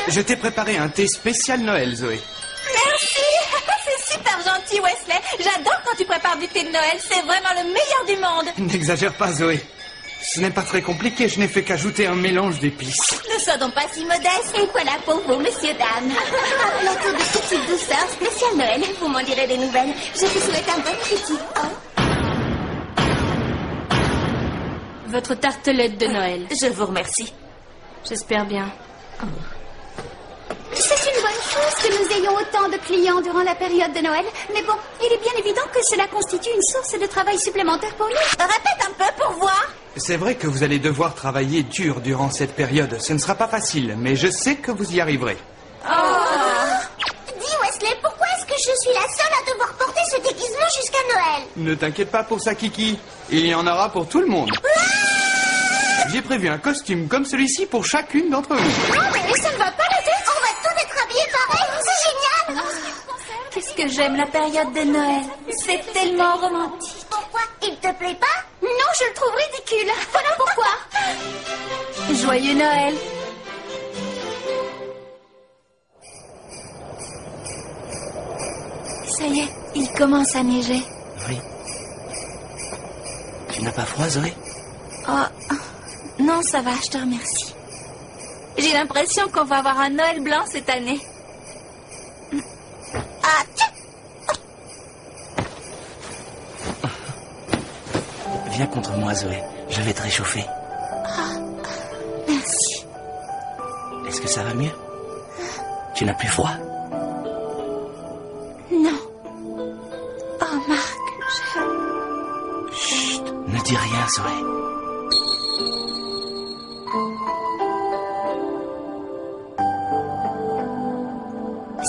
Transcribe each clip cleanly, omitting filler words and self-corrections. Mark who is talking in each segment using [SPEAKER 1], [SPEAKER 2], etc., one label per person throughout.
[SPEAKER 1] Je t'ai préparé un thé spécial Noël, Zoé.
[SPEAKER 2] Merci. C'est super gentil, Wesley. J'adore quand tu prépares du thé de Noël. C'est vraiment le meilleur du monde.
[SPEAKER 1] N'exagère pas, Zoé. Ce n'est pas très compliqué, je n'ai fait qu'ajouter un mélange d'épices.
[SPEAKER 2] Ne sois donc pas si modeste. Et voilà pour vous, messieurs, dames. Un plateau de petites douceurs spécial Noël. Vous m'en direz des nouvelles. Je vous souhaite un bon appétit. Oh.
[SPEAKER 3] Votre tartelette de Noël.
[SPEAKER 2] Je vous remercie.
[SPEAKER 3] J'espère bien.
[SPEAKER 4] C'est une bonne chose que nous ayons autant de clients durant la période de Noël. Mais bon, il est bien évident que cela constitue une source de travail supplémentaire pour nous.
[SPEAKER 2] Répète un peu pour voir.
[SPEAKER 1] C'est vrai que vous allez devoir travailler dur durant cette période. Ce ne sera pas facile, mais je sais que vous y arriverez.
[SPEAKER 4] Dis, Wesley, pourquoi est-ce que je suis la seule à devoir porter ce déguisement jusqu'à Noël?
[SPEAKER 1] Ne t'inquiète pas pour ça, Kiki. Il y en aura pour tout le monde. J'ai prévu un costume comme celui-ci pour chacune d'entre vous.
[SPEAKER 4] Non, mais ça ne va pas la tête. On va tous être habillés pareil. C'est génial.
[SPEAKER 2] Qu'est-ce que j'aime la période de Noël. C'est tellement romantique.
[SPEAKER 4] Pourquoi? Il te plaît pas? Non, je le trouve ridicule. Voilà pourquoi.
[SPEAKER 2] Joyeux Noël. Ça y est, il commence à neiger.
[SPEAKER 5] Oui. Tu n'as pas froid, Zoé?
[SPEAKER 2] Oh, non, ça va, je te remercie. J'ai l'impression qu'on va avoir un Noël blanc cette année. Ah, tiens.
[SPEAKER 5] Viens contre moi, Zoé. Je vais te réchauffer.
[SPEAKER 2] Merci.
[SPEAKER 5] Est-ce que ça va mieux? Tu n'as plus froid?
[SPEAKER 2] Non. Oh, Marc,
[SPEAKER 5] Chut, ne dis rien, Zoé.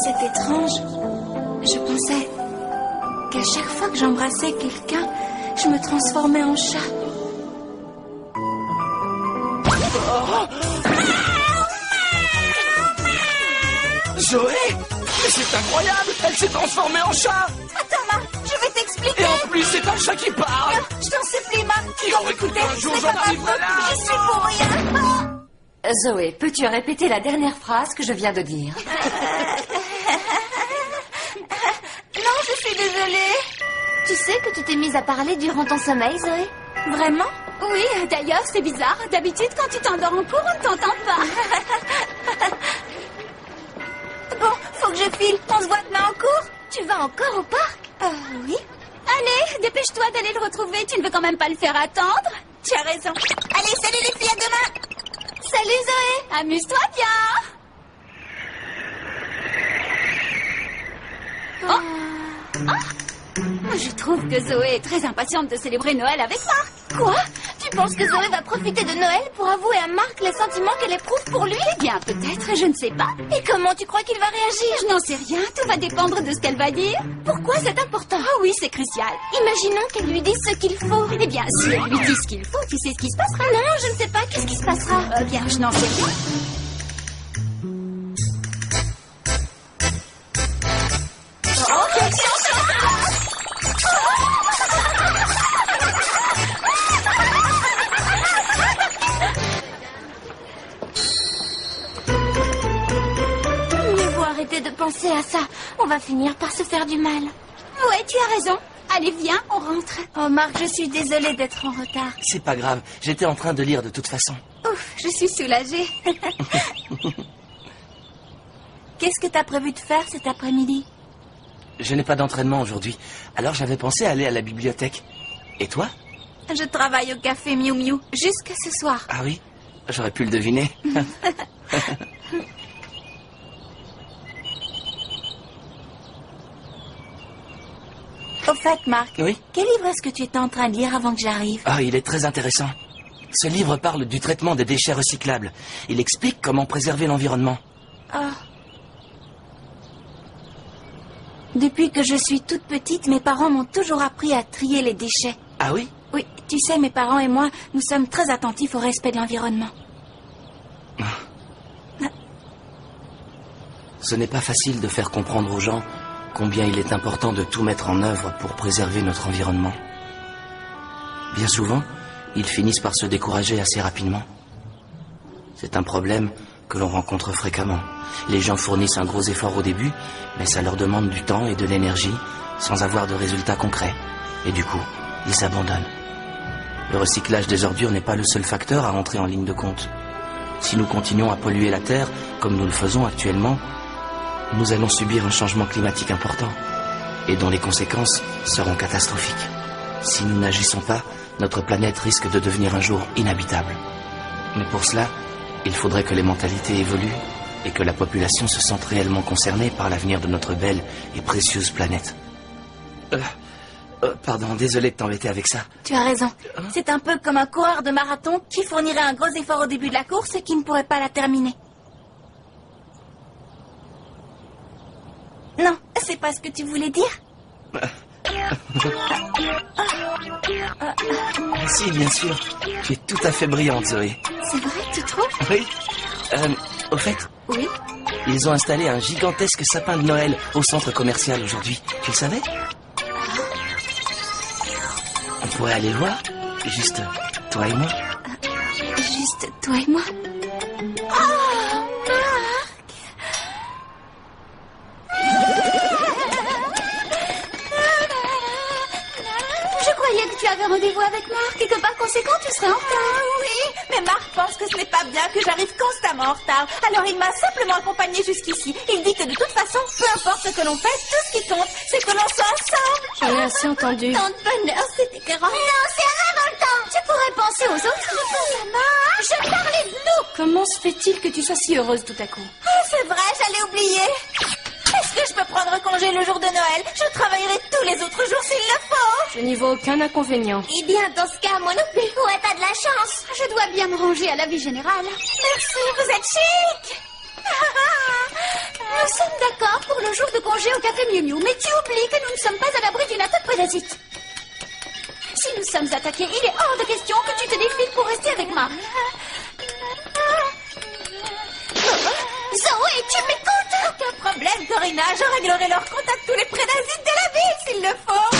[SPEAKER 2] c'est étrange. Je pensais qu'à chaque fois que j'embrassais quelqu'un, je me transformais en chat.
[SPEAKER 5] Zoé! Mais c'est incroyable! Elle s'est transformée en chat!
[SPEAKER 2] Attends, Marc, je vais t'expliquer.
[SPEAKER 5] Et en plus, c'est un chat qui parle!
[SPEAKER 2] Je t'en supplie, Marc.
[SPEAKER 5] Il aurait cru qu'un jour
[SPEAKER 2] c'est
[SPEAKER 5] j'en
[SPEAKER 2] pas ma
[SPEAKER 5] arriverais
[SPEAKER 2] faute,
[SPEAKER 5] là!
[SPEAKER 2] Je suis pour rien.
[SPEAKER 6] Zoé, peux-tu répéter la dernière phrase que je viens de dire?
[SPEAKER 2] Non, je suis désolée.
[SPEAKER 4] Tu sais que tu t'es mise à parler durant ton sommeil, Zoé?
[SPEAKER 2] Vraiment?
[SPEAKER 4] Oui, d'ailleurs, c'est bizarre. D'habitude, quand tu t'endors en cours, on ne t'entend pas.
[SPEAKER 2] Bon, faut que je file. On se voit demain en cours?
[SPEAKER 4] Tu vas encore au parc?
[SPEAKER 2] Oui.
[SPEAKER 4] Allez, dépêche-toi d'aller le retrouver. Tu ne veux quand même pas le faire attendre.
[SPEAKER 2] Tu as raison. Allez, salut les filles, à demain.
[SPEAKER 4] Salut, Zoé. Amuse-toi bien. Je trouve que Zoé est très impatiente de célébrer Noël avec Marc.
[SPEAKER 2] Quoi? Tu penses que Zoé va profiter de Noël pour avouer à Marc les sentiments qu'elle éprouve pour lui?
[SPEAKER 4] Eh bien, peut-être, je ne sais pas.
[SPEAKER 2] Et comment tu crois qu'il va réagir?
[SPEAKER 4] Je n'en sais rien, tout va dépendre de ce qu'elle va dire.
[SPEAKER 2] Pourquoi c'est important?
[SPEAKER 4] Ah oui, c'est crucial.
[SPEAKER 2] Imaginons qu'elle lui dise ce qu'il faut.
[SPEAKER 4] Eh bien, si elle lui dit ce qu'il faut, tu sais ce qui se passera.
[SPEAKER 2] Non, je ne sais pas. Qu'est-ce qui se passera?
[SPEAKER 4] Eh bien, je n'en sais rien.
[SPEAKER 2] Arrêtez de penser à ça. On va finir par se faire du mal.
[SPEAKER 4] Ouais, tu as raison. Allez, viens, on rentre.
[SPEAKER 2] Oh, Marc, je suis désolée d'être en retard.
[SPEAKER 5] C'est pas grave, j'étais en train de lire de toute façon.
[SPEAKER 2] Ouf, je suis soulagée. Qu'est-ce que t'as prévu de faire cet après-midi?
[SPEAKER 5] Je n'ai pas d'entraînement aujourd'hui, alors j'avais pensé aller à la bibliothèque. Et toi?
[SPEAKER 2] Je travaille au café Miu Miu, jusqu'à ce soir.
[SPEAKER 5] Ah oui? J'aurais pu le deviner.
[SPEAKER 2] Au fait, Marc,
[SPEAKER 5] Oui?
[SPEAKER 2] quel livre est-ce que tu étais en train de lire avant que j'arrive?
[SPEAKER 5] Ah, il est très intéressant. Ce livre parle du traitement des déchets recyclables. Il explique comment préserver l'environnement.
[SPEAKER 2] Oh. Depuis que je suis toute petite, mes parents m'ont toujours appris à trier les déchets.
[SPEAKER 5] Ah oui?
[SPEAKER 2] Oui, tu sais, mes parents et moi, nous sommes très attentifs au respect de l'environnement.
[SPEAKER 5] Ce n'est pas facile de faire comprendre aux gens combien il est important de tout mettre en œuvre pour préserver notre environnement. Bien souvent, ils finissent par se décourager assez rapidement. C'est un problème que l'on rencontre fréquemment. Les gens fournissent un gros effort au début, mais ça leur demande du temps et de l'énergie sans avoir de résultats concrets. Et du coup, ils abandonnent. Le recyclage des ordures n'est pas le seul facteur à entrer en ligne de compte. Si nous continuons à polluer la Terre, comme nous le faisons actuellement, nous allons subir un changement climatique important, et dont les conséquences seront catastrophiques. Si nous n'agissons pas, notre planète risque de devenir un jour inhabitable. Mais pour cela, il faudrait que les mentalités évoluent et que la population se sente réellement concernée par l'avenir de notre belle et précieuse planète. Pardon, désolé de t'embêter avec ça.
[SPEAKER 2] Tu as raison. C'est un peu comme un coureur de marathon qui fournirait un gros effort au début de la course et qui ne pourrait pas la terminer. Non, c'est pas ce que tu voulais dire.
[SPEAKER 5] Si, bien sûr. Tu es tout à fait brillante, Zoé.
[SPEAKER 2] C'est vrai, tu trouves?
[SPEAKER 5] Oui. Au fait,
[SPEAKER 2] Oui.
[SPEAKER 5] ils ont installé un gigantesque sapin de Noël au centre commercial aujourd'hui. Tu le savais? On pourrait aller le voir? Juste toi et moi?
[SPEAKER 2] Juste toi et moi. Oh, Marc!
[SPEAKER 4] Je croyais que tu avais rendez-vous avec Marc et que par conséquent tu serais en retard.
[SPEAKER 2] Oui, mais Marc pense que ce n'est pas bien que j'arrive constamment en retard. Alors il m'a simplement accompagné jusqu'ici. Il dit que de toute façon, peu importe ce que l'on fait, tout ce qui compte, c'est que l'on soit ensemble.
[SPEAKER 3] J'en ai assez entendu.
[SPEAKER 2] Tant de bonheur, c'était grand.
[SPEAKER 4] Non, c'est révoltant. Tu pourrais penser aux autres.
[SPEAKER 2] Je pense à Marc.
[SPEAKER 4] Je parlais de nous.
[SPEAKER 3] Comment se fait-il que tu sois si heureuse tout à coup?
[SPEAKER 2] Oh, c'est vrai, j'allais oublier. Est-ce que je peux prendre congé le jour de Noël? Je travaillerai tous les autres jours s'il le faut.
[SPEAKER 3] Je n'y vois aucun inconvénient.
[SPEAKER 2] Eh bien, dans ce cas, moi non plus. Ouais, t'as de la chance.
[SPEAKER 4] Je dois bien me ranger à la vie générale.
[SPEAKER 2] Merci, vous êtes chic.
[SPEAKER 4] Nous sommes d'accord pour le jour de congé au café Miu Miu, mais tu oublies que nous ne sommes pas à l'abri d'une attaque prédasite. Si nous sommes attaqués, il est hors de question que tu te défiles pour rester avec Marc. Zoé, tu m'écoutes?
[SPEAKER 2] Aucun problème, Corinna. Je réglerai leur compte à tous les prédasites de la ville s'il le faut.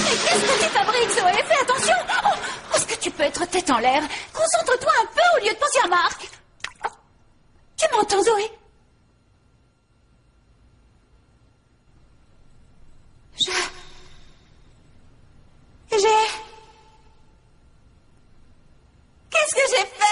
[SPEAKER 4] Mais qu'est-ce que tu fabriques, Zoé? Fais attention. Oh, est-ce que tu peux être tête en l'air? Concentre-toi un peu au lieu de penser à Marc. Oh, tu m'entends, Zoé?
[SPEAKER 2] Qu'est-ce que j'ai fait?